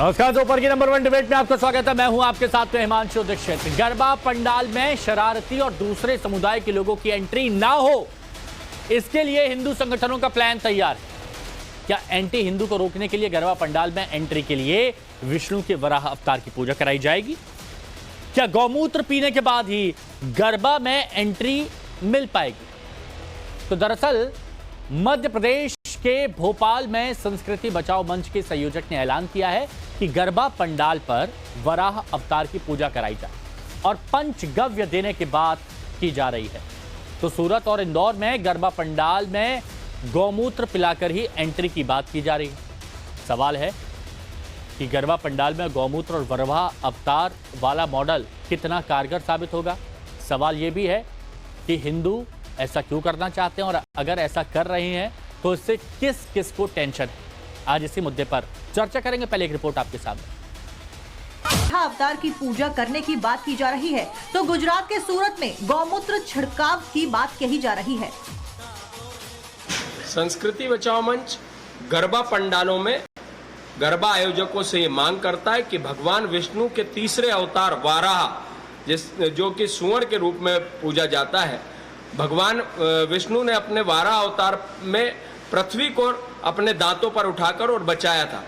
नमस्कार, दोपहर की नंबर 1 डिबेट में आपका स्वागत है। मैं हूं आपके साथ में हिमांशु दीक्षित। गरबा पंडाल में शरारती और दूसरे समुदाय के लोगों की एंट्री ना हो, इसके लिए हिंदू संगठनों का प्लान तैयार है। क्या एंटी हिंदू को रोकने के लिए गरबा पंडाल में एंट्री के लिए विष्णु के वराह अवतार की पूजा कराई जाएगी? क्या गौमूत्र पीने के बाद ही गरबा में एंट्री मिल पाएगी? तो दरअसल मध्य प्रदेश के भोपाल में संस्कृति बचाओ मंच के संयोजक ने ऐलान किया है कि गरबा पंडाल पर वराह अवतार की पूजा कराई जाए और पंचगव्य देने की बात की जा रही है। तो सूरत और इंदौर में गरबा पंडाल में गौमूत्र पिलाकर ही एंट्री की बात की जा रही है। सवाल है कि गरबा पंडाल में गौमूत्र और वराह अवतार वाला मॉडल कितना कारगर साबित होगा। सवाल यह भी है कि हिंदू ऐसा क्यों करना चाहते हैं और अगर ऐसा कर रहे हैं तो इससे किस किस को टेंशन है। आज इसी मुद्दे पर चर्चा करेंगे। पहले एक रिपोर्ट आपके सामने। अवतार की पूजा करने की बात की जा रही है तो गुजरात के सूरत में गौमूत्र छिड़काव की बात कही जा रही है। संस्कृति बचाओ मंच गरबा पंडालों में गरबा आयोजकों से ये मांग करता है कि भगवान विष्णु के तीसरे अवतार वाराह जो कि सुअर के रूप में पूजा जाता है, भगवान विष्णु ने अपने वाराह अवतार में पृथ्वी को अपने दांतों पर उठाकर और बचाया था।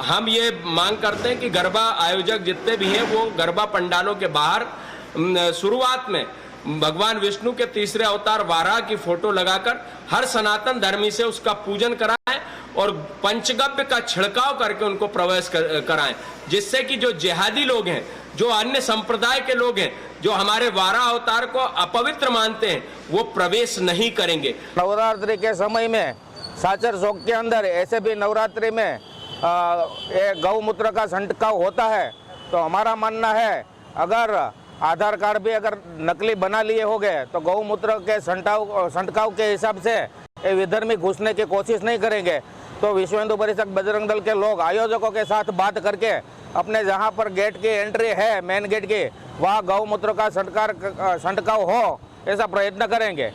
हम ये मांग करते हैं कि गरबा आयोजक जितने भी हैं वो गरबा पंडालों के बाहर शुरुआत में भगवान विष्णु के तीसरे अवतार वाराह की फोटो लगाकर हर सनातन धर्मी से उसका पूजन कराएं और पंचगव्य का छिड़काव करके उनको प्रवेश कराएं, जिससे कि जो जिहादी लोग हैं, जो अन्य संप्रदाय के लोग हैं, जो हमारे वाराह अवतार को अपवित्र मानते हैं, वो प्रवेश नहीं करेंगे। नवरात्रि के समय में साचर चौक के अंदर ऐसे भी नवरात्रि में गौमूत्र का छंटकाव होता है। तो हमारा मानना है अगर आधार कार्ड भी अगर नकली बना लिए हो गए तो गौमूत्र के छंटकाव के हिसाब से इधर में घुसने की कोशिश नहीं करेंगे। तो विश्व हिंदू परिषद बजरंग दल के लोग आयोजकों के साथ बात करके अपने जहां पर गेट की एंट्री है, मेन गेट की, वहां गौमूत्र का छंटकाव हो, ऐसा प्रयत्न करेंगे।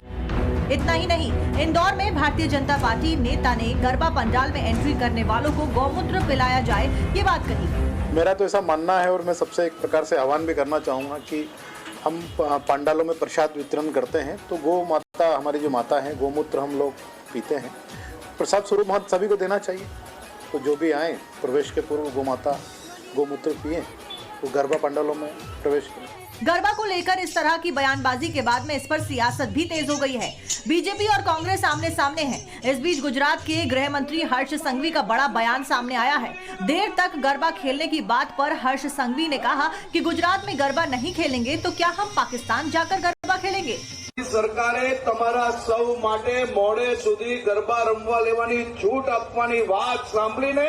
इतना ही नहीं, इंदौर में भारतीय जनता पार्टी नेता ने गरबा पंडाल में एंट्री करने वालों को गौमूत्र पिलाया जाए, ये बात कही। मेरा तो ऐसा मानना है और मैं सबसे एक प्रकार से आह्वान भी करना चाहूँगा कि हम पंडालों में प्रसाद वितरण करते हैं तो गौ माता, हमारी जो माता है, गौमूत्र हम लोग पीते हैं। प्रसाद स्वरूप हम सभी को देना चाहिए। तो जो भी आए प्रवेश के पूर्व गौ माता गौमूत्र पिए तो गरबा पंडालों में प्रवेश करें। गरबा को लेकर इस तरह की बयानबाजी के बाद में इस पर सियासत भी तेज हो गई है। बीजेपी और कांग्रेस आमने सामने हैं। इस बीच गुजरात के गृह मंत्री हर्ष संघवी का बड़ा बयान सामने आया है। देर तक गरबा खेलने की बात पर हर्ष संघवी ने कहा कि गुजरात में गरबा नहीं खेलेंगे तो क्या हम पाकिस्तान जाकर गरबा खेलेंगे? सरकारे तमारा सौ माटे मोड़े सुधी गरबा रमवा लेवानी छूट आपवानी વાત સાંભળીને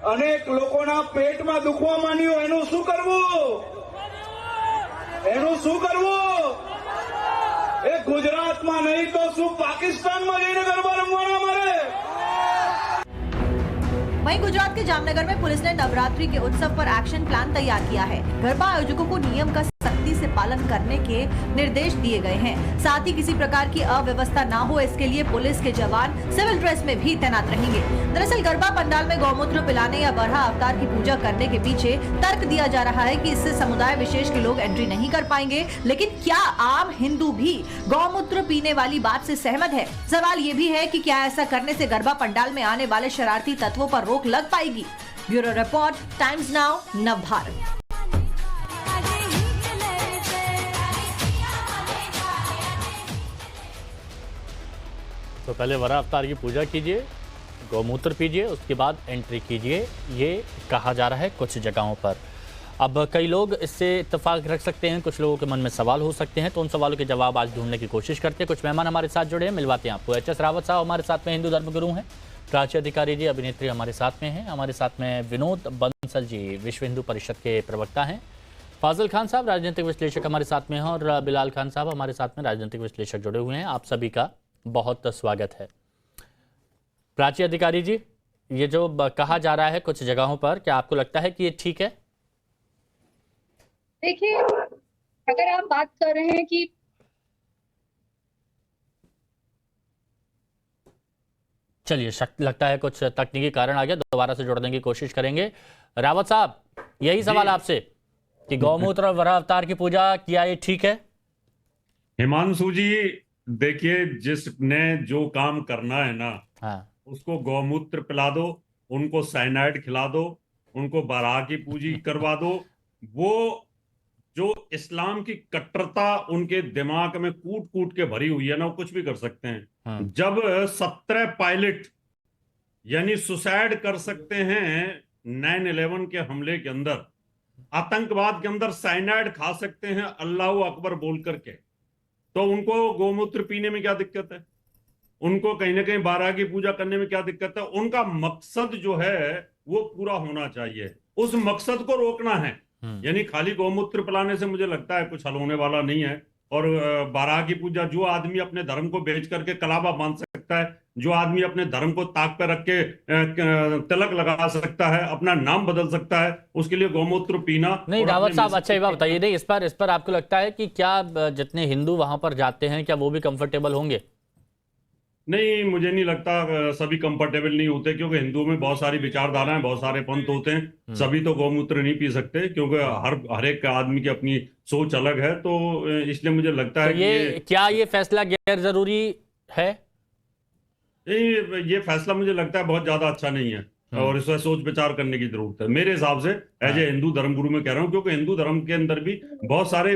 અનેક લોકોના પેટમાં દુખવા માંડ્યું। એનું શું કરવું? એ ગુજરાતમાં નહીં તો શું પાકિસ્તાનમાં જઈને ગરબા રમવાના મારે? वहीं गुजरात के जामनगर में पुलिस ने नवरात्रि के उत्सव पर एक्शन प्लान तैयार किया है। गरबा आयोजकों को नियम का सख्ती से पालन करने के निर्देश दिए गए हैं। साथ ही किसी प्रकार की अव्यवस्था ना हो, इसके लिए पुलिस के जवान सिविल ड्रेस में भी तैनात रहेंगे। दरअसल गरबा पंडाल में गौमूत्र पिलाने या वराह अवतार की पूजा करने के पीछे तर्क दिया जा रहा है कि इससे समुदाय विशेष के लोग एंट्री नहीं कर पाएंगे। लेकिन क्या आम हिंदू भी गौमूत्र पीने वाली बात से सहमत है? सवाल ये भी है कि क्या ऐसा करने से गरबा पंडाल में आने वाले शरारती तत्वों पर रोक लग पाएगी? Bureau report, times now, Navbharat. तो पहले वराह अवतार की पूजा कीजिए, गौमूत्र पीजिए, उसके बाद एंट्री कीजिए, ये कहा जा रहा है कुछ जगहों पर। अब कई लोग इससे इत्तेफाक रख सकते हैं, कुछ लोगों के मन में सवाल हो सकते हैं, तो उन सवालों के जवाब आज ढूंढने की कोशिश करते हैं। कुछ मेहमान हमारे साथ जुड़े हैं, मिलवाते हैं आपको। एच.एस. रावत साहब हमारे साथ में, हिंदू धर्मगुरु हैं। प्राची अधिकारी जी, अभिनेत्री हमारे साथ में हैं। हमारे साथ में विनोद बंसल जी, विश्व हिंदू परिषद के प्रवक्ता हैं। फाजिल खान साहब राजनीतिक विश्लेषक हमारे साथ में हैं और बिलाल खान साहब हमारे साथ में राजनीतिक विश्लेषक जुड़े हुए हैं। आप सभी का बहुत स्वागत है। प्राची अधिकारी जी, ये जो कहा जा रहा है कुछ जगहों पर, क्या आपको लगता है कि ये ठीक है? देखिए, अगर आप बात कर रहे हैं कि चलिए, लगता है कुछ तकनीकी कारण आ गया, दोबारा से जोड़ने की कोशिश करेंगे। रावत साहब, यही सवाल आपसे कि गौमूत्र और वराह अवतार की पूजा क्या ये ठीक है? हिमांशु जी देखिए, जिसने जो काम करना है ना, हाँ, उसको गौमूत्र पिला दो, उनको साइनाइड खिला दो, उनको बाराह की पूजी करवा दो। वो जो इस्लाम की कट्टरता उनके दिमाग में कूट कूट के भरी हुई है ना, वो कुछ भी कर सकते हैं। जब 17 पायलट यानी सुसाइड कर सकते हैं 9/11 के हमले के अंदर, आतंकवाद के अंदर साइनाइड खा सकते हैं अल्लाह अकबर बोल करके, तो उनको गोमूत्र पीने में क्या दिक्कत है? उनको कहीं ना कहीं बाराह की पूजा करने में क्या दिक्कत है? उनका मकसद जो है वो पूरा होना चाहिए, उस मकसद को रोकना है। यानी खाली गौमूत्र पिलाने से मुझे लगता है कुछ हल होने वाला नहीं है। और बाराह की पूजा, जो आदमी अपने धर्म को बेच करके कलाबा बांध सकता है, जो आदमी अपने धर्म को ताक पर रख के तिलक लगा सकता है, अपना नाम बदल सकता है, उसके लिए गौमूत्र पीना नहीं। रावत साहब, अच्छा ये बात बताइए, नहीं इस पर आपको लगता है कि क्या जितने हिंदू वहां पर जाते हैं क्या वो भी कंफर्टेबल होंगे? नहीं, मुझे नहीं लगता सभी कंफर्टेबल नहीं होते, क्योंकि हिंदुओं में बहुत सारी विचारधाराएं, बहुत सारे पंथ होते हैं। सभी तो गौमूत्र नहीं पी सकते, क्योंकि हर एक आदमी की अपनी सोच अलग है। तो इसलिए मुझे लगता है कि क्या ये फैसला गैर जरूरी है? ये फैसला मुझे लगता है बहुत ज्यादा अच्छा नहीं है, और इस पर सोच विचार करने की जरूरत है मेरे हिसाब से। एज ए हिंदू धर्मगुरु में कह रहा हूं, क्योंकि हिंदू धर्म के अंदर भी बहुत सारे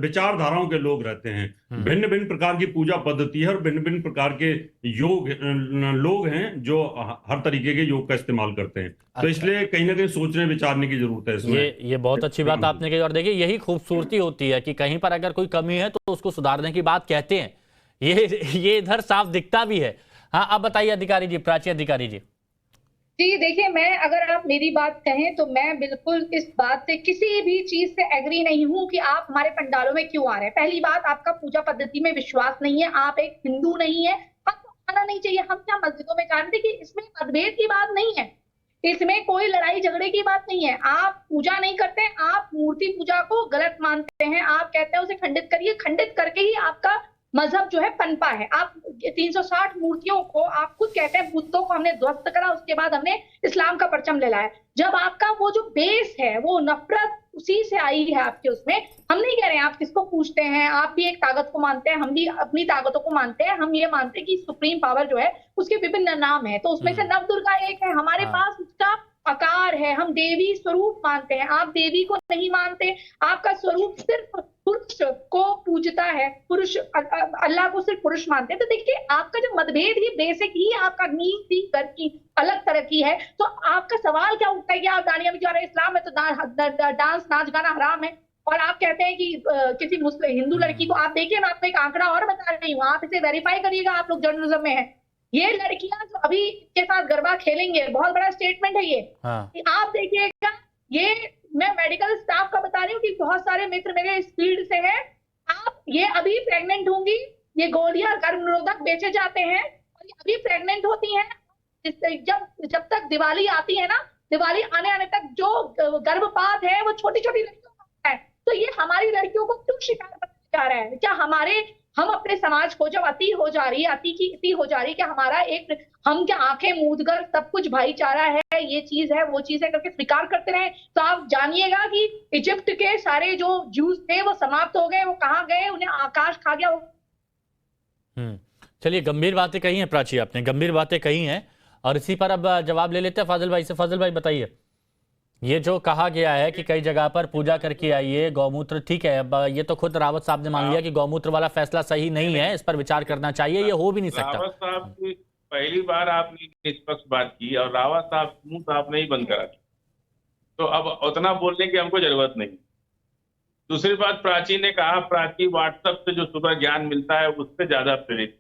विचारधाराओं के लोग रहते हैं, भिन्न भिन्न प्रकार की पूजा पद्धति है, और भिन्न भिन्न प्रकार के लोग हैं जो हर तरीके के योग का इस्तेमाल करते हैं। तो इसलिए कहीं ना कहीं सोचने विचारने की जरूरत है इसमें। ये बहुत अच्छी बात आपने कही, और देखिए यही खूबसूरती होती है कि कहीं पर अगर कोई कमी है तो उसको सुधारने की बात कहते हैं। ये इधर साफ दिखता भी है। हाँ, अब बताइए अधिकारी जी, प्राची अधिकारी जी। जी देखिए, मैं अगर आप मेरी बात कहें तो मैं बिल्कुल इस बात से किसी भी चीज से एग्री नहीं हूं कि आप हमारे पंडालों में क्यों आ रहे हैं। पहली बात, आपका पूजा पद्धति में विश्वास नहीं है, आप एक हिंदू नहीं है, आपको आना नहीं चाहिए। हम क्या मस्जिदों में जानते कि इसमें मतभेद की बात नहीं है, इसमें कोई लड़ाई झगड़े की बात नहीं है। आप पूजा नहीं करते, आप मूर्ति पूजा को गलत मानते हैं, आप कहते हैं उसे खंडित करिए, खंडित करके ही आपका मजहब जो है पनपा है। आप 360 मूर्तियों को, आप खुद कहते हैं बुतों को हमने ध्वस्त करा, उसके बाद हमने इस्लाम का परचम ले लाया। जब आपका वो जो बेस है वो नफरत उसी से आई है आपके, उसमें हम नहीं कह रहे हैं आप किसको पूछते हैं, आप भी एक ताकत को मानते हैं, हम भी अपनी ताकतों को मानते हैं। हम ये मानते हैं कि सुप्रीम पावर जो है उसके विभिन्न नाम है, तो उसमें से नवदुर्गा एक है, हमारे पास उसका आकार है, हम देवी स्वरूप मानते हैं। आप देवी को नहीं मानते, आपका स्वरूप सिर्फ पुरुष को पूजता है, पुरुष अल्लाह को सिर्फ पुरुष मानते हैं। तो देखिए, आपका जो मतभेद ही बेसिक ही आपका नीति घर की अलग तरह की है। तो आपका सवाल क्या उठता है कि आप दानिया में जा रहे हैं, इस्लाम में तो डांस नाच गाना हराम है, और आप कहते हैं कि किसी मुस्लिम हिंदू लड़की को, आप देखिए मैं आपको एक आंकड़ा और बता रही हूँ, आप इसे वेरीफाई करिएगा, आप लोग जर्नलिज्म में है। ये लड़कियां जो अभी के साथ गरबा खेलेंगे, बहुत बड़ा स्टेटमेंट है ये। आप देखिएगा, ये मैं मेडिकल स्टाफ का बता रही हूँ कि बहुत सारे मित्र मेरे इस फील्ड से हैं। आप ये अभी प्रेग्नेंट होंगी, ये गोलियां गर्भ निरोधक बेचे जाते हैं, और ये अभी प्रेग्नेंट होती हैं। जब तक दिवाली आती है ना, दिवाली आने तक जो गर्भपात है वो छोटी छोटी लड़कियों का है। तो ये हमारी लड़कियों को क्यों शिकार बनाया जा रहा है? क्या हम अपने समाज को जब अति हो जा रही है, अति हो जा रही है, क्या हमारा एक, हम क्या आंखें मूंद कर सब कुछ भाईचारा है, ये चीज है, वो चीज है करके स्वीकार करते रहे? तो आप जानिएगा कि इजिप्ट के सारे जो जूस थे वो समाप्त हो गए, वो कहाँ गए, उन्हें आकाश खा गया। चलिए, गंभीर बातें कही हैं प्राची, आपने गंभीर बातें कही हैं, और इसी पर अब जवाब ले लेते हैं फाजिल भाई से। फाजिल भाई बताइए, ये जो कहा गया है कि कई जगह पर पूजा करके आइए, गौमूत्र ठीक है, अब ये तो खुद रावत साहब ने मान लिया कि गौमूत्र वाला फैसला सही नहीं है, इस पर विचार करना चाहिए, ये हो भी नहीं सकता। रावत साहब की पहली बार आपने निष्पक्ष बात की, और रावत साहब मुंह आपने ही बंद करा, तो अब उतना बोलने की हमको जरूरत नहीं। दूसरी बात, प्राची ने कहा, प्राची व्हाट्सएप से जो सुबह ज्ञान मिलता है उससे ज्यादा प्रेरित।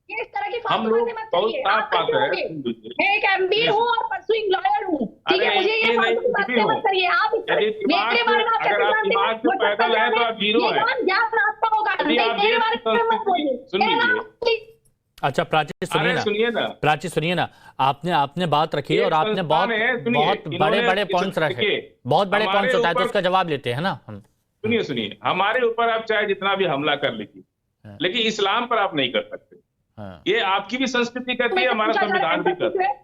इस तरह की हम लोग बहुत साफ बात है, मैं एक एमबी हूँ और परसुइंग लॉयर हूँ, ठीक है? मुझे ये बातें मत करिए आप। अगर आप दिमाग से पैदल हैं तो आप हीरो हैं। सुनिए, अच्छा प्राची सुनिए ना, प्राची सुनिए ना, आपने बात रखी और आपने बहुत बड़े बड़े पॉइंट्स रखे, बहुत बड़े पॉइंट्स होता है, तो उसका जवाब लेते हैं ना हम। सुनिए, हमारे ऊपर आप चाहे जितना भी हमला कर लीजिए, लेकिन इस्लाम पर आप नहीं कर सकते। हाँ। ये आपकी भी संस्कृति कहती है, हमारा संविधान भी कहता है।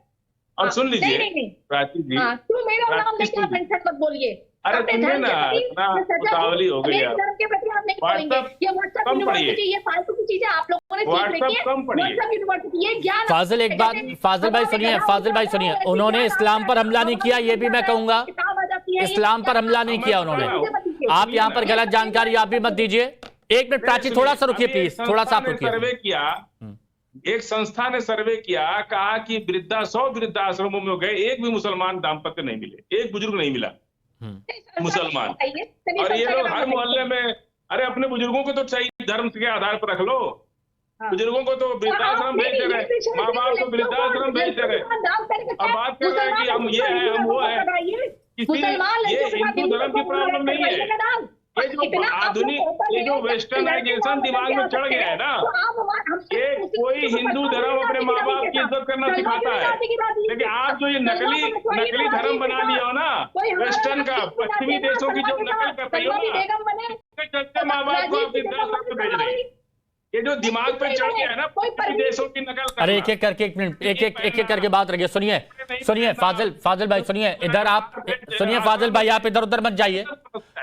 और सुन लीजिए प्राची जी, क्यों मेरा नाम लेके आप मेंशन मत बोलिए। अरे तुमने ना इतना उतावली हो गई आप। धर्म के प्रति आप नहीं बोलेंगे। ये व्हाट्सएप यूनिवर्सिटी, ये फालतू की चीजें आप लोगों ने सीख रखी है। व्हाट्सएप यूनिवर्सिटी, ये ज्ञान। फाजिल एक बात, फाजिल भाई सुनिए, फाजिल भाई सुनिए, उन्होंने इस्लाम पर हमला नहीं किया, ये भी मैं कहूंगा। इस्लाम पर हमला नहीं किया उन्होंने। आप यहाँ पर गलत जानकारी आप भी मत दीजिए। एक मिनट प्राची, थोड़ा सा रुकिए प्लीज, थोड़ा सा रुकिए। सर्वे किया, एक संस्था ने सर्वे किया, कहा कि 100 वृद्धाश्रमों में गए, एक भी मुसलमान दाम्पत्य नहीं मिले, एक बुजुर्ग नहीं मिला मुसलमान। और ये लोग हर मोहल्ले में, अरे अपने बुजुर्गों को तो सही धर्म के आधार पर रख लो। बुजुर्गों को तो वृद्धाश्रम भेज दे रहे, माँ बाप को वृद्धाश्रम भेज दे रहे। अब बात कर रहे हैं कि हम ये है, हम वो है। ये हिंदू धर्म की प्रॉब्लम नहीं है। ये जो आधुनिक, ये जो वेस्टर्नाइजेशन दिमाग में चढ़ गया है ना, ये कोई हिंदू धर्म अपने माँ बाप की इज्जत करना सिखाता है। लेकिन आप जो ये नकली धर्म बना लिया हो ना, वेस्टर्न का, पश्चिमी देशों की जो नकल कर रही हो ना, चलते माँ बाप को आप वृद्धाश्रम में भेज रहे हैं। ये जो दिमाग पे चढ़ गया है ना, पश्चिमी देशों की नकल करना। अरे एक एक करके, एक मिनट, एक करके बात रखिए। सुनिए फाजिल भाई सुनिए, इधर आप सुनिए, फाजिल भाई आप इधर उधर मत जाइए।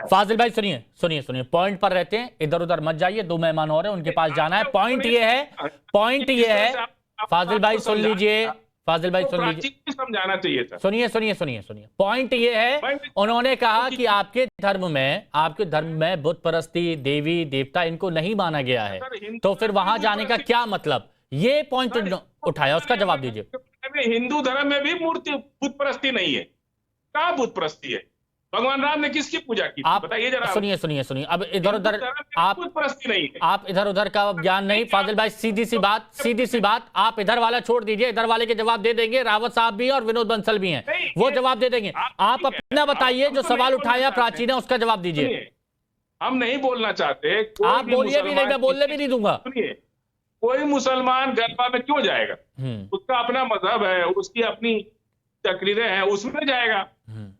फाजिल भाई सुनिए, पॉइंट पर रहते हैं, इधर उधर मत जाइए। 2 मेहमान और हैं, उनके पास जाना है। पॉइंट ये है, फाजिल भाई सुन लीजिए, फाजिल भाई सुन लीजिए, समझाना चाहिए था। सुनिए। पॉइंट ये है, उन्होंने कहा कि आपके धर्म में बुत परस्ती, देवी देवता, इनको नहीं माना गया है, तो फिर वहां जाने का क्या मतलब? ये पॉइंट उठाया, उसका जवाब दीजिए। हिंदू धर्म में भी मूर्ति बुत परस्ती नहीं है। कहाँ बुत परस्ती है? भगवान राम ने किसकी पूजा की? आप बताइए जरा। सुनिए, अब इधर उधर आप नहीं है। आप इधर उधर का ज्ञान नहीं। फाजिल भाई सीधी सी बात, आप इधर वाला छोड़ दीजिए, इधर वाले के जवाब दे देंगे। रावत साहब भी और विनोद बंसल भी हैं, वो जवाब दे देंगे। आप अपना बताइए, जो सवाल उठाया प्राची ने, उसका जवाब दीजिए। हम नहीं बोलना चाहते। आप बोलिए भी नहीं, मैं बोलने भी नहीं दूंगा। सुनिए, कोई मुसलमान गरबा में क्यों जाएगा? उसका अपना मजहब है, उसकी अपनी तकरीरें हैं, उसमें जाएगा।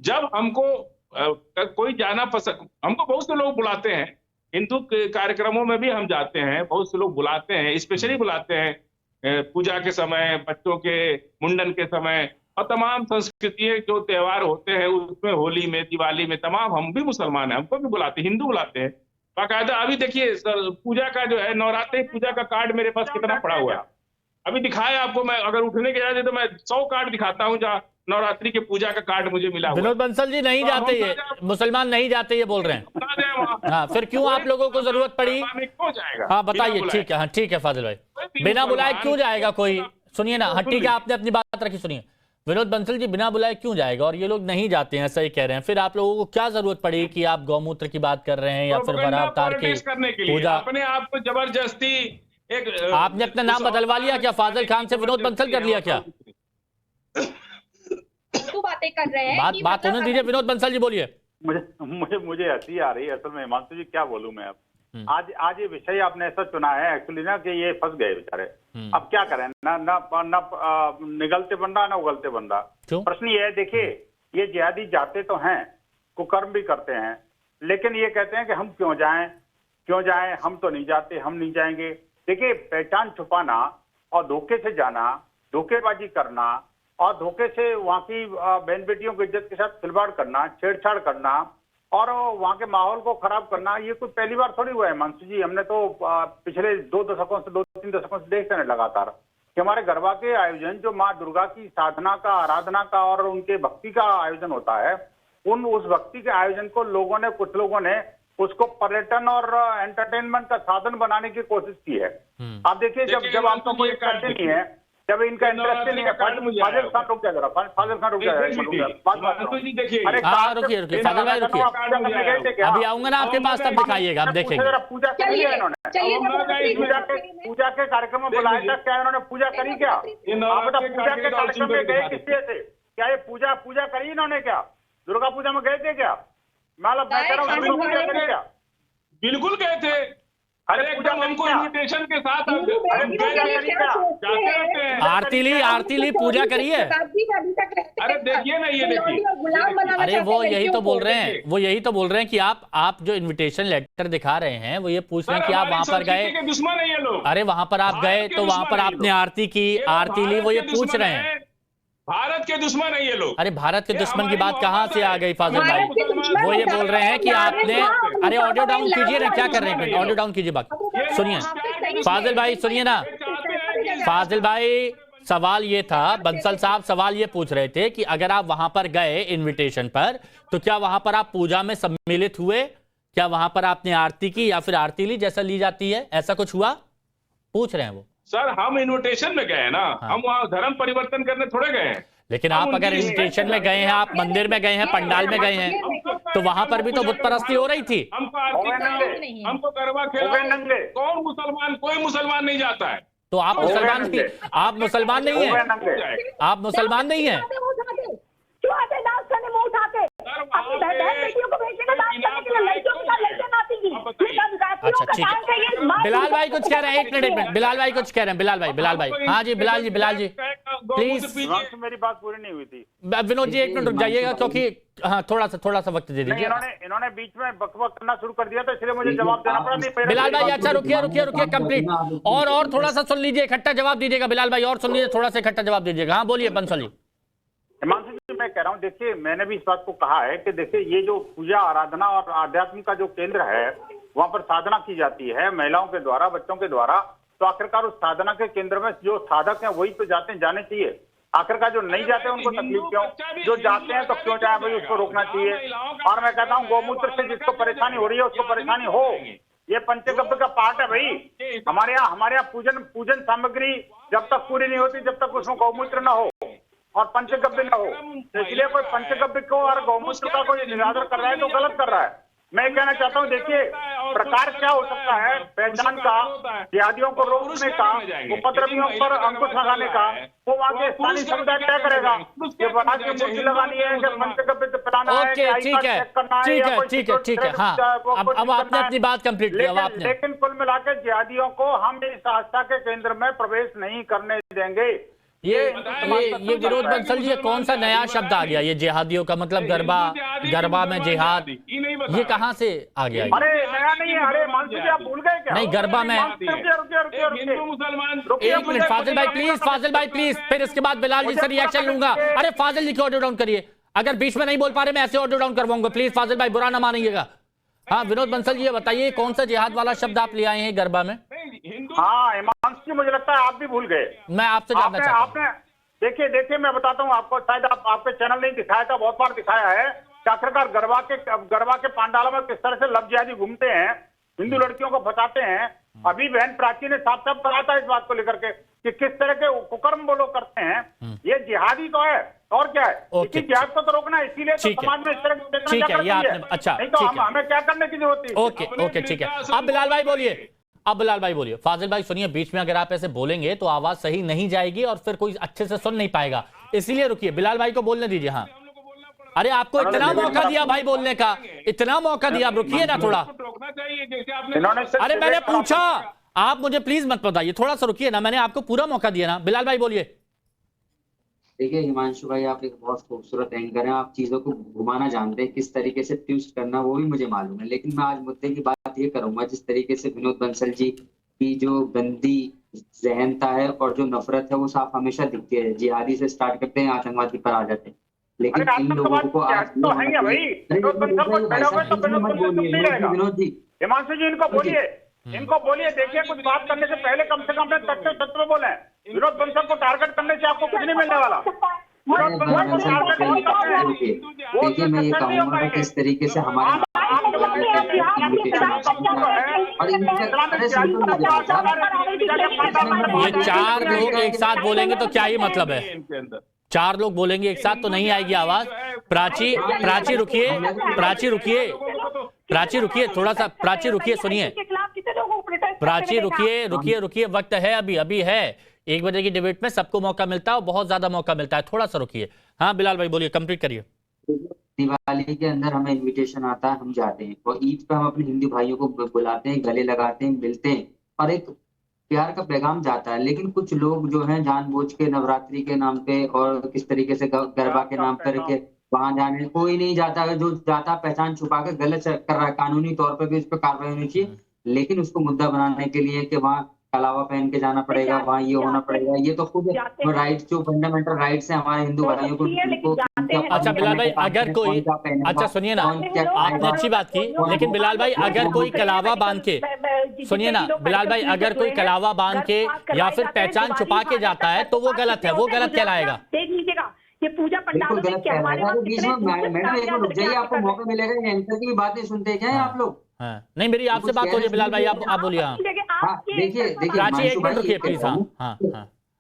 जब हमको कोई जाना पसंद, हमको बहुत से लोग बुलाते हैं, हिंदू कार्यक्रमों में भी हम जाते हैं, बहुत से लोग बुलाते हैं, स्पेशली बुलाते हैं पूजा के समय, बच्चों के मुंडन के समय, और तमाम संस्कृतियां जो त्योहार होते हैं उसमें, होली में, दिवाली में, तमाम हम भी मुसलमान हैं, हमको भी बुलाते हैं, हिंदू बुलाते हैं बाकायदा। अभी देखिए पूजा का जो है, नवरात्रि पूजा का कार्ड मेरे पास कितना पड़ा हुआ है, अभी दिखाया आपको। मैं अगर उठने के जाते तो मैं 100 कार्ड दिखाता हूँ जहाँ नवरात्रि के पूजा का कार्ड मुझे मिला। विनोद बंसल जी नहीं जाते, ये मुसलमान नहीं जाते, ये बोल रहे हैं। हाँ, फिर क्यों आप लोगों को जरूरत पड़ी? क्यों जाएगा? हाँ बताइए। ठीक है, हाँ ठीक है फाजिल भाई, बिना बुलाए क्यों जाएगा कोई? सुनिए ना, हाँ ठीक है, आपने अपनी बात रखी। सुनिए विनोद बंसल जी, बिना बुलाए क्यों जाएगा? और ये लोग नहीं जाते हैं, ऐसा ही कह रहे हैं। फिर आप लोगों को क्या जरूरत पड़ी कि आप गौमूत्र की बात कर रहे हैं या फिर वरा अवतार की पूजा? अपने आप को जबरदस्ती आपने अपना नाम बदलवा लिया क्या? फाजिल खान से विनोद बंसल कर लिया क्या? बातें कर रहे हैं, बात होने दीजिए। विनोद बंसल जी बोलिए। मुझे हंसी आ रही है असल में। हिमांशु जी क्या बोलूं मैं अब। आज ये विषय आपने ऐसा चुना है एक्चुअली ना, कि ये फंस गए बेचारे। अब क्या करें, ना निगलते बंदा ना उगलते बंदा। प्रश्न ये है, देखिए ये जिहादी जाते तो हैं, कुकर्म भी करते हैं, लेकिन ये कहते हैं कि हम क्यों जाएं, हम तो नहीं जाते, हम नहीं जाएंगे। देखिए पहचान छुपाना और धोखे से जाना, धोखेबाजी करना और धोखे से वहाँ की बहन बेटियों की इज्जत के साथ खिलवाड़ करना, छेड़छाड़ करना और वहाँ के माहौल को खराब करना, ये कोई पहली बार थोड़ी हुआ है हिमांशु जी। हमने तो पिछले 2-3 दशकों से देखते हैं लगातार कि हमारे गरबा के आयोजन, जो माँ दुर्गा की साधना का, आराधना का और उनके भक्ति का आयोजन होता है, उस भक्ति के आयोजन को कुछ लोगों ने उसको पर्यटन और एंटरटेनमेंट का साधन बनाने की कोशिश की है। आप देखिए, जब आपका कोई करते नहीं है, जब इनका इंटरेस्ट नहीं है। फाजिल खान रुक जाएगा, फाजिल खान रुक जाएगा। रुकिए फाजिल भाई, रुकिए, अभी आऊंगा ना आपके पास, तब दिखाइएगा, आप देखेंगे। पूजा करी है इन्होंने, पूजा के कार्यक्रम में बुलाया था, क्या इन्होंने पूजा करी? क्या आप बता, पूजा के कार्यक्रम में गए किससे थे? क्या ये पूजा करी इन्होंने? क्या दुर्गा पूजा में गए थे क्या? मैं कह रहा हूँ, बिल्कुल गए थे। अरे एकदम हमको इन्विटेशन के साथ जाते रहते हैं। आरती ली पूजा करिए। अरे देखिए ना, ये देखिए, अरे वो यही तो बोल रहे हैं कि आप जो इनविटेशन लेटर दिखा रहे हैं वो ये पूछ रहे हैं कि आप वहां पर गए, दुश्मन है ये लोग। अरे वहां पर आप गए तो वहां पर आपने आरती की, आरती ली, वो ये पूछ रहे हैं। भारत के दुश्मन है ये लोग। अरे भारत के दुश्मन की बात कहाँ से आ गई फाजिल भाई? वो ये बोल रहे हैं कि आपने, अरे ऑडियो डाउन कीजिए ना, क्या कर रहे हैं? ऑडियो डाउन कीजिए, बाकी सुनिए। फाजिल भाई सुनिए ना, फाजिल भाई सवाल ये था, बंसल साहब सवाल ये पूछ रहे थे कि अगर आप वहां पर गए इनविटेशन पर तो क्या वहां पर आप पूजा में सम्मिलित हुए? क्या वहां पर आपने आरती की या फिर आरती ली जैसा ली जाती है, ऐसा कुछ हुआ? पूछ रहे हैं वो। सर हम इन्विटेशन में गए ना, हम वहाँ धर्म परिवर्तन करने थोड़े गए हैं। लेकिन आप अगर इन्विटेशन में गए हैं, आप मंदिर में गए हैं, पंडाल में गए हैं, तो वहां पर भी तो बुत परस्ती हो रही थी। हमको आरती, हमको गरबा खेला, कौन मुसलमान, कोई मुसलमान नहीं जाता है। तो आप मुसलमान नहीं, आप मुसलमान नहीं है, आप मुसलमान नहीं है। अच्छा ठीक है, बिलाल भाई कुछ कह रहे हैं, एक मिनट, बिलाल भाई कुछ कह रहे हैं, बिलाल भाई हाँ जी, बिलाल जी प्लीज। मेरी बात पूरी नहीं हुई थी। विनोद जी एक मिनट रुक जाइएगा, क्योंकि हाँ थोड़ा सा वक्त दे दीजिए। इन्होंने बीच में बकबक करना शुरू कर दिया, तो इसलिए मुझे जवाब देना पड़ा। नहीं बिलाल भाई, अच्छा रुकिए कंप्लीट, और थोड़ा सा सुन लीजिए, इकट्ठा जवाब दीजिएगा बिलाल भाई, और सुन लीजिए, थोड़ा सा इकट्ठा जवाब दीजिएगा। हाँ बोलिए बंसल जी। हिमांशु जी, मैं कह रहा हूँ, देखिए मैंने भी इस बात को कहा है कि देखिए ये जो पूजा आराधना और आध्यात्म का जो केंद्र है, वहाँ पर साधना की जाती है महिलाओं के द्वारा, बच्चों के द्वारा, तो आखिरकार उस साधना के केंद्र में जो साधक हैं वही तो जाने चाहिए। आखिरकार जो नहीं जाते उनको तकलीफ क्यों, जो जाते हैं तो क्यों जाए भाई, उसको रोकना चाहिए। और मैं कहता हूँ गौमूत्र से जिसको परेशानी हो रही है उसको परेशानी हो, ये पंचगव्य का पार्ट है भाई। हमारे यहाँ पूजन सामग्री जब तक पूरी नहीं होती, जब तक उसमें गौमूत्र न हो और पंचगव्य न हो, तो इसलिए कोई पंचगव्य को और गौमूत्र का कोई निरादर कर रहा है तो गलत कर रहा है। मैं कहना चाहता हूँ, देखिए प्रकार क्या हो सकता है पहचान का, जिहादियों को रोकने का, उपद्रवियों पर अंकुश लगाने का, वो वहाँ के स्थानीय समुदाय तय करेगा। ये बना के मूर्ति लगानी है, पंचगव्य पिलाना है, ठीक है, हाँ अब आपने अपनी बात कंप्लीट किया। लेकिन कुल मिलाकर जिहादियों को हम इस आस्था के केंद्र में प्रवेश नहीं करने देंगे। ये विनोद बंसल जी, कौन सा नया शब्द आ गया ये जिहादियों का? मतलब गरबा में जिहाद, ये कहाँ से आ गया? अरे नया नहीं है, अरे मानसी जी आप भूल गए क्या? नहीं, गरबा में हिंदू मुसलमान। एक मिनट फाजिल भाई प्लीज, फिर इसके बाद बिलाल जी से रिएक्शन लूंगा। अरे फाजिल जी को ऑडियो डाउन करिए, अगर बीच में नहीं बोल पा रहे मैं ऐसे ऑडियो डाउन करवाऊंगा, प्लीज फाजिल भाई बुरा ना मानिएगा। हाँ विनोद बंसल जी, ये बताइए कौन सा जिहाद वाला शब्द आप ले आए हैं गरबा में? हाँ हिमांशु, मुझे लगता है आप भी भूल गए। मैं आपसे जानना चाहता हूं। देखिए मैं बताता हूँ आपको, शायद आपके चैनल नहीं दिखाया था, बहुत बार दिखाया है कि आखिरकार गरबा के पांडालों में किस तरह से लब जिहादी घूमते हैं, हिंदू लड़कियों को फंसाते हैं। अभी बहन प्राची ने साफ कहा था इस बात को लेकर के कि किस तरह के कुकर्म वो लोग करते हैं। ये जिहादी तो है और क्या है, इसी जिहाद को तो रोकना है, इसीलिए तो समाज में इस तरह की ठीक है, ये आपने अच्छा, नहीं तो हमें क्या करने की जरूरत है। ओके ठीक है, अब बिलाल भाई बोलिए। फाजिल भाई सुनिए, बीच में अगर आप ऐसे बोलेंगे तो आवाज सही नहीं जाएगी और फिर कोई अच्छे से सुन नहीं पाएगा, इसीलिए रुकिए, बिलाल भाई को बोलने दीजिए। हाँ अरे आपको इतना मौका दिया भाई बोलने का, इतना मौका दिया, आप रुकिए ना थोड़ा। अरे मैंने पूछा, आप मुझे प्लीज मत बताइए, थोड़ा सा रुकिए ना, मैंने आपको पूरा मौका दिया ना। बिलाल भाई बोलिए। देखिए हिमांशु भाई, आप एक बहुत खूबसूरत एंकर हैं, आप चीजों को घुमाना जानते हैं, किस तरीके से ट्विस्ट करना वो भी मुझे मालूम है। लेकिन मैं आज मुद्दे की बात ये करूंगा, जिस तरीके से विनोद बंसल जी की जो गंदी जहनता है और जो नफरत है वो साफ हमेशा दिखती है। जिहादी से स्टार्ट करते हैं, आतंकवादी पर आ जाते हैं, लेकिन इन लोगों को आज विनोद जी, हिमांशु जी इनको बोलिए, देखिए कुछ बात करने से पहले कम से कम अपने सत्य बोले। विनोद बंसल को टारगेट करने से आपको कुछ नहीं मिलने वाला। देखिए मैं ये कहूँगा किस तरीके से हमारे ये 4 लोग एक साथ बोलेंगे तो क्या ही मतलब है? 4 लोग बोलेंगे एक साथ तो नहीं आएगी आवाज। प्राची रुकिए थोड़ा सा, प्राची रुकिए, सुनिए प्राची, रुकिए, वक्त है, अभी है, 1 बजे की डिबेट में सबको मौका मिलता है और बहुत ज्यादा मौका मिलता है, थोड़ा सा रुकिए। हाँ बिलाल भाई बोलिए, कंप्लीट करिए। दिवाली के अंदर हमें इनविटेशन आता है, हम जाते हैं, और ईद पे हम अपने हिंदू भाइयों को बुलाते हैं, गले लगाते हैं, मिलते हैं और एक प्यार का पैगाम जाता है। लेकिन कुछ लोग जो हैं जानबूझ के नवरात्रि के नाम पे और किस तरीके से गरबा के नाम करके वहां जाने, कोई नहीं जाता, अगर जो जाता पहचान छुपा के गलत कर रहा है, कानूनी तौर पे भी उस पर कार्रवाई होनी चाहिए। लेकिन उसको मुद्दा बनाने के लिए कि वहाँ कलावा पहन के जाना पड़ेगा, वहाँ ये होना पड़ेगा, ये तो खुद राइट्स जो फंडामेंटल राइट्स हैं हमारे हिंदू भाइयों को। अच्छा बिलाल भाई, अगर कोई, अच्छा सुनिए ना, आपने अच्छी बात की, लेकिन बिलाल भाई अगर कोई कलावा बांध के, सुनिए ना बिलाल भाई, अगर कोई कलावा बांध के या फिर पहचान छुपा के जाता है तो वो गलत है, वो गलत कहलाएगा। देख लीजिएगा ये पूजा पंडालों में क्या हमारे मैडम एक मिनट रुक जाइए, आपको मौका मिलेगा, एंकर की बातें सुनते क्या है आप लोग? हाँ। नहीं मेरी आपसे बात हो रही है बिलाल भाई, आप बोलिए। देखिए प्राची एक मिनट रुकिए प्लीज। हाँ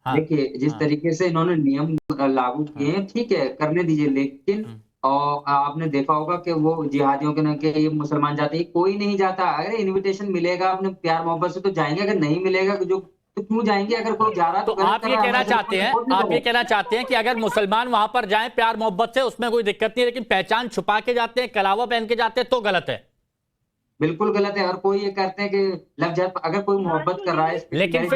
देखिए जिस तरीके से इन्होंने नियम लागू किए हैं, ठीक है करने दीजिए, लेकिन और आपने देखा होगा कि वो जिहादियों के ना कि ये मुसलमान जाते हैं, कोई नहीं जाता। अगर इनविटेशन मिलेगा अपने प्यार मोहब्बत से तो जाएंगे, अगर नहीं मिलेगा जो तो क्यों जाएंगे? अगर कोई जा रहा तो आप ये कहना चाहते हैं, आप ये कहना चाहते हैं कि अगर मुसलमान वहां पर जाएं प्यार मोहब्बत से उसमें कोई दिक्कत नहीं है, लेकिन पहचान छुपा के जाते हैं, कलावा पहन के जाते हैं तो गलत है? बिल्कुल गलत है। और कोई ये कहते हैं कि लग जाए, अगर कोई मोहब्बत कर रहा है, लेकिन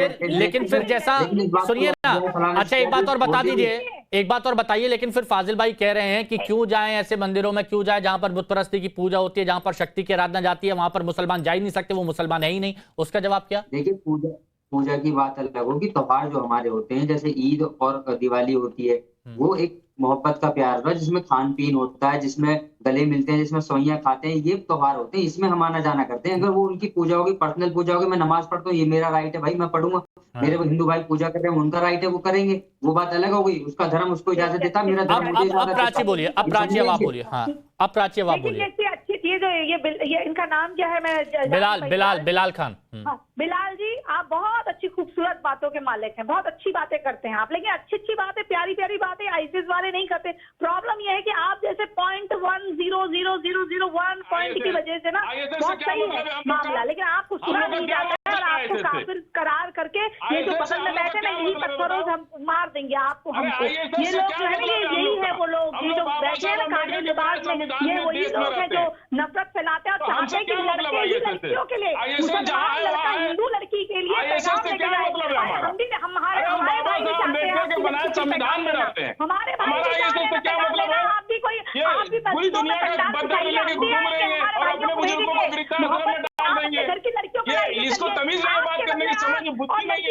फिर जैसा, सुनिए ना, अच्छा एक बात और बता दीजिए, एक बात और बताइए, लेकिन फिर फाजिल भाई कह रहे हैं कि क्यों जाएं ऐसे मंदिरों में, क्यों जाएं जहां पर बुत परस्ती की पूजा होती है, जहां पर शक्ति की आराधना जाती है, वहां पर मुसलमान जा ही नहीं सकते, वो मुसलमान है ही नहीं। उसका जवाब क्या? देखिए पूजा की बात अलग होगी, त्योहार जो हमारे होते हैं जैसे ईद और दिवाली होती है, वो एक मोहब्बत का प्यार होता है, जिसमें खान पीन होता है, जिसमें गले मिलते हैं, जिसमें सोइयां खाते हैं, ये त्योहार होते हैं, इसमें हम आना जाना करते हैं। अगर वो उनकी पूजा होगी, पर्सनल पूजा होगी, मैं नमाज पढ़ता हूँ, ये मेरा राइट है भाई, मैं पढ़ूंगा, मेरे हिंदू भाई पूजा कर रहे हैं, उनका राइट है, वो करेंगे, वो बात अलग हो गई, उसका धर्म उसको इजाजत देता, मेरा धर्म मुझे इजाजत देता। अब प्राची बोलिए, अब प्राची अब आप बोलिए। हाँ अब प्राची अब आप बोलिए। अच्छी चीज ये इनका नाम क्या है? मैं बिलाल खान। बिलाल जी, आप बहुत अच्छी खूबसूरत बातों के मालिक हैं, बहुत अच्छी बातें करते हैं आप, लेकिन अच्छी बातें, प्यारी प्यारी बातें आईसीएस वाले नहीं करते। प्रॉब्लम यह है कि आप जैसे 0.1000001 पॉइंट की वजह से ना बहुत सही है मामला, लेकिन आपको सुना नहीं जाता है और आपको काफिर करार करके ये जो बगल में बैठे ना, यही पत्थरों से हम मार देंगे आपको, हमको। ये लोग जो है ना, यही है वो लोग, ये जो बैठे हैं ना कांटे लिबास में, ये वही लोग हैं जो नफरत फैलाते हैं और चाहते हैं कि लड़के ही लड़कियों के लिए, मुसलमान लड़का हिंदू लड़की के लिए पैगाम लेके जाए। हमारे भाई भी चाहते हैं संविधान में रहते हैं, हमारे भाई भी चाहते हैं क्या मतलब है? आप भी कोई, आप भी पूरी दुनिया का बदल लेके घूम रहे हैं और अपने बुजुर्गों को वृद्धाश्रम में डाल देंगे। घर की लड़कियों को इसको तमीज से बात करने की समझ बुद्धि नहीं है।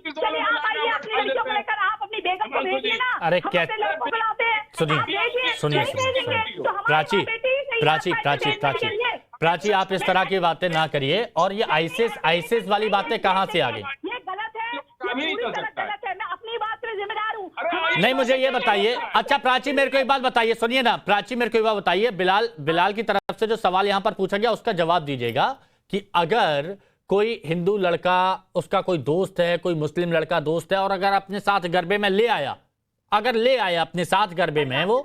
चलिए आप आइए अपनी लड़कियों को लेकर, आप अपनी बेगम को भेजिए ना। अरे क्या सुनिए प्राची आप इस तरह की बातें ना करिए। और ये आईसीएस वाली बातें कहाँ से आ गई? ये गलत है, गलत है, मैं अपनी बात पे जिम्मेदार हूँ। नहीं मुझे ये बताइए, अच्छा प्राची मेरे को एक बात बताइए, सुनिए ना प्राची मेरे को एक बात बताइए, बिलाल की तरफ से जो सवाल यहाँ पर पूछा गया उसका जवाब दीजिएगा कि अगर कोई हिंदू लड़का, उसका कोई दोस्त है, कोई मुस्लिम लड़का दोस्त है, और अगर अपने साथ गरबे में ले आया, अगर ले आया अपने साथ गरबे में, वो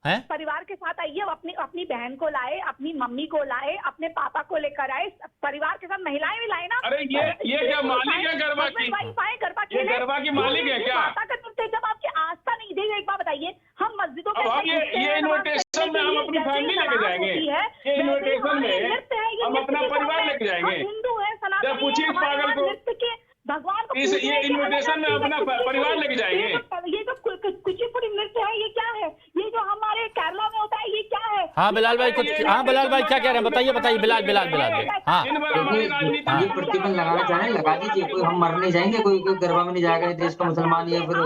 हैं? परिवार के साथ आइए, अपनी बहन को लाए, अपनी मम्मी को लाए, अपने पापा को लेकर आए, परिवार के साथ महिलाएं भी लाए ना। अरे ये क्या मालिक है गरबा की? गरबा की मालिक है क्या? जब आपकी आस्था नहीं देगी, एक बात बताइए, हम मस्जिदों के ये इन्विटेशन में हम अपनी फैमिली लेके जाएंगे, ये इन्विटेशन में हम अपना परिवार लेके जाएंगे। हिंदू है, सनातन पूछिए इस पागल को, भगवान को ये इन्विटेशन में अपना परिवार लेके जाएंगे। ये जो कुचिपुड़ी नृत्य है, ये क्या है? ये जो हमारे केरला में होता है, ये क्या है? हाँ बिलाल भाई कुछ, हाँ बिलाल भाई क्या कह रहे हैं बताइए बिलाल हाँ ये प्रतिबंध लगाना चाहें लगा दीजिए, कोई हम मरने जाएंगे, कोई गरबा में नहीं जाएगा, देश का मुसलमान या फिर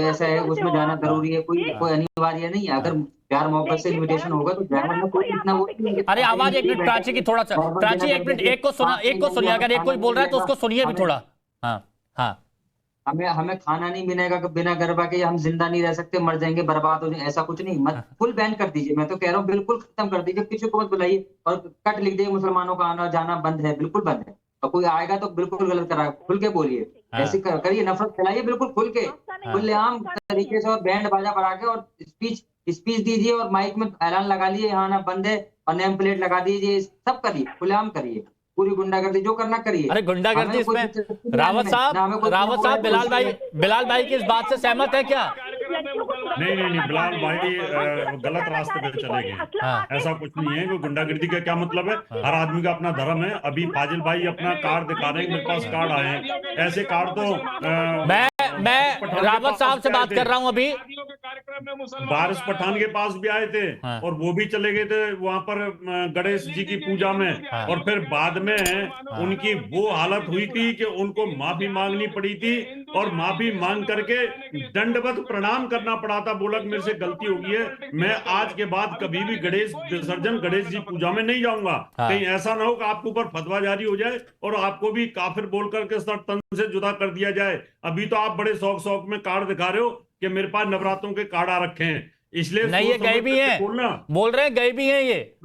ऐसा है उसमें जाना जरूरी है, कोई अनिवार्य नहीं है। अगर प्यार मोहब्बत से इन्विटेशन होगा तो जाना में कोई इतना वो नहीं है। अरे आवाज एक मिनट प्राची की थोड़ा सा, प्राची एक मिनट, एक को सुनिए, अगर एक कोई बोल रहा है तो उसको सुनिए भी थोड़ा। हाँ हमें खाना नहीं मिलेगा बिना गरबा के, हम जिंदा नहीं रह सकते, मर जाएंगे, बर्बाद हो जाएंगे, ऐसा कुछ नहीं। मत फुल बैन कर दीजिए, मैं तो कह रहा हूँ बिल्कुल खत्म कर दीजिए, किसी को मत बुलाइए और कट लिख दीजिए मुसलमानों का आना जाना बंद है, बिल्कुल बंद है। और कोई आएगा तो बिल्कुल गलत करा, खुल के बोलिए, ऐसे करिए, नफरत फैलाइए बिल्कुल खुल के, खुलेआम तरीके से, और बैंड बाजा बढ़ा के, और स्पीच दीजिए, और माइक में ऐलान लगा लिए यहाँ आना बंद है, और नेम प्लेट लगा दीजिए, सब करिए, खुलेआम करिए, पूरी गुंडागर्दी जो करना करिए। अरे गुंडागर्दी इसमें रावत साहब बिलाल भाई की इस बात से सहमत है क्या? नहीं बिलाल भाई गलत रास्ते पे चले गए। ऐसा कुछ नहीं है, कोई गुंडागर्दी का क्या मतलब है। हर आदमी का अपना धर्म है। अभी फाजिल भाई अपना कार्ड दिखा रहे हैं, मेरे पास कार्ड आए हैं, ऐसे कार्ड तो मैं रावत साहब से बात कर रहा हूं अभी। बारिश पठान के पास भी आए थे और वो भी चले गए थे वहां पर गणेश जी की पूजा में, और फिर बाद में उनकी वो हालत हुई थी कि उनको माफी मांगनी पड़ी थी और माफी मांग करके दंडवत प्रणाम करना पड़ा था। बोला कि मेरे से गलती हो गई है, मैं आज के बाद कभी भी गणेश विसर्जन गणेश जी पूजा में नहीं जाऊंगा। कहीं ऐसा ना हो कि आपके ऊपर फतवा जारी हो जाए और आपको भी काफिर बोल करके तन से जुदा कर दिया जाए। अभी तो आप बड़े शौक में कार्ड दिखा रहे हो कि मेरे पास नवरात्रों के कार्ड आ रखे हैं, इसलिए नहीं ये गए भी हैं, बोल रहे हैं गए भी हैं, ये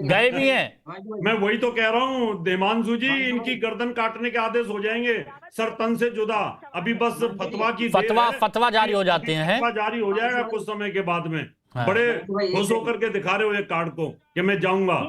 गए भी हैं। मैं वही तो कह रहा हूँ हिमांशु जी, इनकी गर्दन काटने के आदेश हो जाएंगे, सर तन से जुदा। अभी बस फतवा जारी हो जाते हैं, फतवा जारी हो जाएगा कुछ समय के बाद में। बड़े खुश होकर के दिखा रहे हो ये कार्ड को कि मैं जाऊंगा,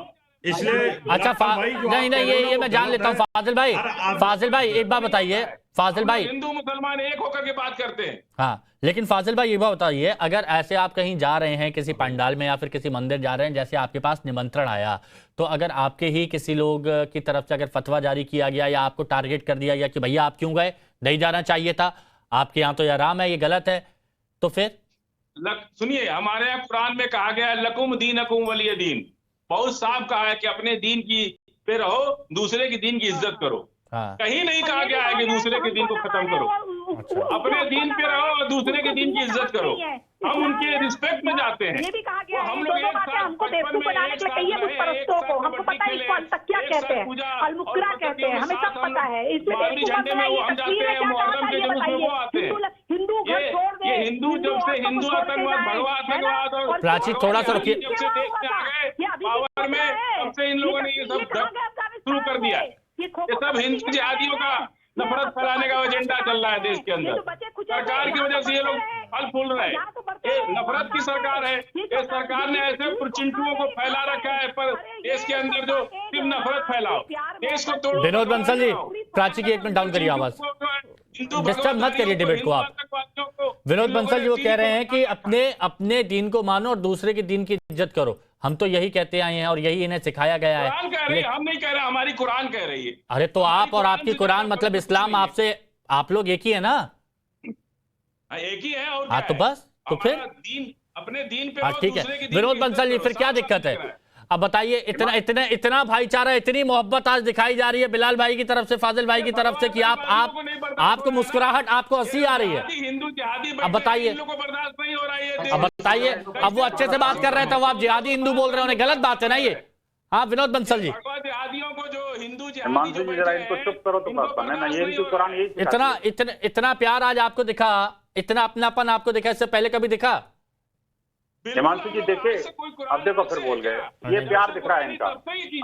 इसलिए अच्छा नहीं ये मैं जान लेता हूँ। फाजिल भाई एक बात बताइए, फाजिल भाई हिंदू मुसलमान एक होकर के बात करते हैं। हाँ, लेकिन फाजिल भाई ये बात बताइए, अगर ऐसे आप कहीं जा रहे हैं किसी पंडाल में या फिर किसी मंदिर जा रहे हैं, जैसे आपके पास निमंत्रण आया, तो अगर आपके ही किसी लोग की तरफ से अगर फतवा जारी किया गया या आपको टारगेट कर दिया गया कि भैया आप क्यों गए, नहीं जाना चाहिए था, आपके यहाँ तो ये हराम है, ये गलत है, तो फिर सुनिए, हमारे यहाँ कुरान में कहा गया है लकुम दीनकुम वलिय दीन, बहुत साफ कहा है कि अपने दीन की पे रहो, दूसरे के दीन की इज्जत करो। कहीं नहीं कहा गया है कि दूसरे के दीन को खत्म करो। अपने दीन पे रहो और दूसरे के दीन की इज्जत करो। हम उनके रिस्पेक्ट में जाते हैं। ये भी कहा गया है, दोनों बातें हमको बेवकूफ बनाने के लिए कही है कुछ परस्तों को, हमको पता है इसको अलतकिया कहते हैं, अलमुकरा कहते हैं, हमें सब पता है। इसमें बेवकूफ बनाई है, तस्वीर है, क्या कहा था ये बताइए। हिंदू घर छोड़ दे, हिंदू जब से हिंदू आतंकवाद भगवा आतंकवाद और प्राची थोड़ा सा रुकिए, पावर में तब से इन लोगों ने ये सब शुरू कर दिया। ये सब हिंदू जिहादियों का नफरत फैलाने का एजेंडा चल रहा है देश के अंदर। सरकार की वजह से ये लोग फल फूल रहे हैं। ये नफरत की सरकार है, ये सरकार ने ऐसे पुरचिंटुओं को फैला रखा है पर देश के अंदर जो सिर्फ नफरत फैलाओ, देश को तोड़ो। विनोद बंसल जी, प्राची की एक मिनट डाउन करिए आवाज, डिस्टर्ब मत करिए डिबेट को आप। विनोद बंसल जी वो कह रहे हैं कि अपने दीन को मानो और दूसरे के दीन की इज्जत करो। हम तो यही कहते आए हैं और यही इन्हें सिखाया गया है। हम नहीं कह रहे, हमारी कुरान कह रही है। अरे तो आप और आपकी कुरान मतलब इस्लाम, आपसे आप लोग एक ही है ना? एक ही है। और हाँ तो बस, तो फिर अपने दीन पे। हाँ ठीक है विनोद बंसल जी, फिर क्या दिक्कत है? अब बताइए, इतना भाईचारा, इतनी मोहब्बत आज दिखाई जा रही है बिलाल भाई की तरफ से, फाजिल भाई की तरफ से, कि आपको मुस्कुराहट, आपको हंसी आ रही है। अब बताइए, अब वो अच्छे से बात कर रहे थे, वो आप जिहादी हिंदू बोल रहे हो, गलत बात है ना ये? हाँ विनोद बंसल जी, जिहादियों को जो हिंदू चुप करो तो इतना प्यार आज आपको दिखा, इतना अपनापन आपको दिखा, इससे पहले कभी दिखा? हिमांशु जी देखिए, अब देखो फिर बोल गए, ये प्यार दिख रहा है इनका।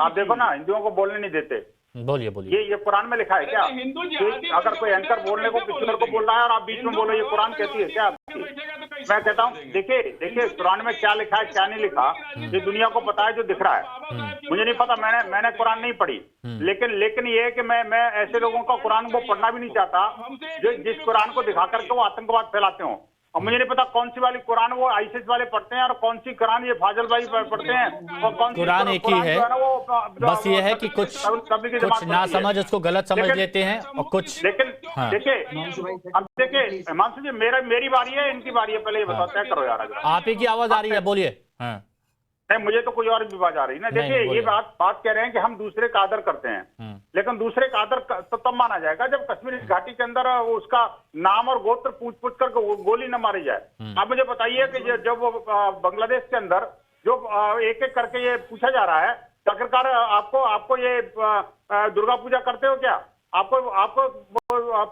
आप देखो ना, हिंदुओं को बोलने नहीं देते। बोलिए ये कुरान में लिखा है क्या? अगर कोई एंकर बोलने को किसी को बोल रहा है और आप बीच में बोलो, ये कुरान कहती है क्या? मैं कहता हूँ देखिए कुरान में क्या लिखा है क्या नहीं लिखा, ये दुनिया को पता है जो दिख रहा है। मुझे नहीं पता, मैंने कुरान नहीं पढ़ी, लेकिन ये है कि मैं ऐसे लोगों का कुरान को पढ़ना भी नहीं चाहता जो जिस कुरान को दिखा करके वो आतंकवाद फैलाते हो। और मुझे नहीं पता कौन सी वाली कुरान वो आईसिस वाले पढ़ते हैं और कौन सी कुरान ये फाजल भाई पढ़ते हैं, और कौन सी कुरान एक ही है। बस ये है कि कुछ ना समझ उसको गलत समझ लेते हैं और कुछ। लेकिन देखिए हिमांशु जी, मेरी बारी है इनकी बारी है, पहले ये बताओ, तय करो यार। आप ही की आवाज आ रही है, बोलिए। नहीं, मुझे तो कोई और भी आवाज आ रही है ना। देखिए ये बात कह रहे हैं कि हम दूसरे का आदर करते हैं, लेकिन दूसरे का आदर तो तब माना जाएगा जब कश्मीर घाटी के अंदर उसका नाम और गोत्र पूछ कर गोली न मारी जाए। आप मुझे बताइए कि जब बांग्लादेश के अंदर जो एक एक करके ये पूछा जा रहा है, आखिरकार आपको ये दुर्गा पूजा करते हो क्या? आपको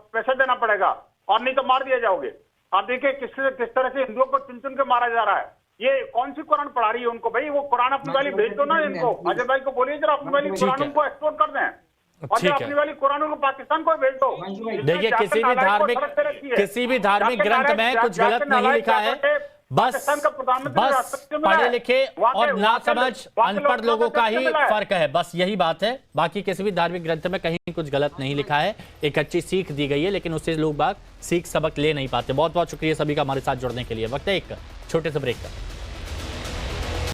पैसा देना पड़ेगा और नहीं तो मार दिया जाओगे। आप देखिए किस तरह से हिंदुओं को चुन चुन के मारा जा रहा है। ये कौन सी कुरान पढ़ा रही है उनको? भाई वो कुरान अपनी वाली भेज दो ना इनको, अजय भाई को बोलिए जरा अपनी वाली कुरान उनको एक्सपोर्ट कर दें, और जब अपनी वाली कुरान उनको पाकिस्तान को भेज दो। देखिए किसी भी धार्मिक ग्रंथ में कुछ गलत नहीं लिखा है, बस पढ़े लिखे और ना समझ अनपढ़ लोगों का ही फर्क है, बस यही बात है। बाकी किसी भी धार्मिक ग्रंथ में कहीं कुछ गलत नहीं लिखा है, एक अच्छी सीख दी गई है, लेकिन उससे लोग बाग सीख सबक ले नहीं पाते। बहुत बहुत शुक्रिया सभी का हमारे साथ जुड़ने के लिए। वक्त है एक छोटे से ब्रेक का।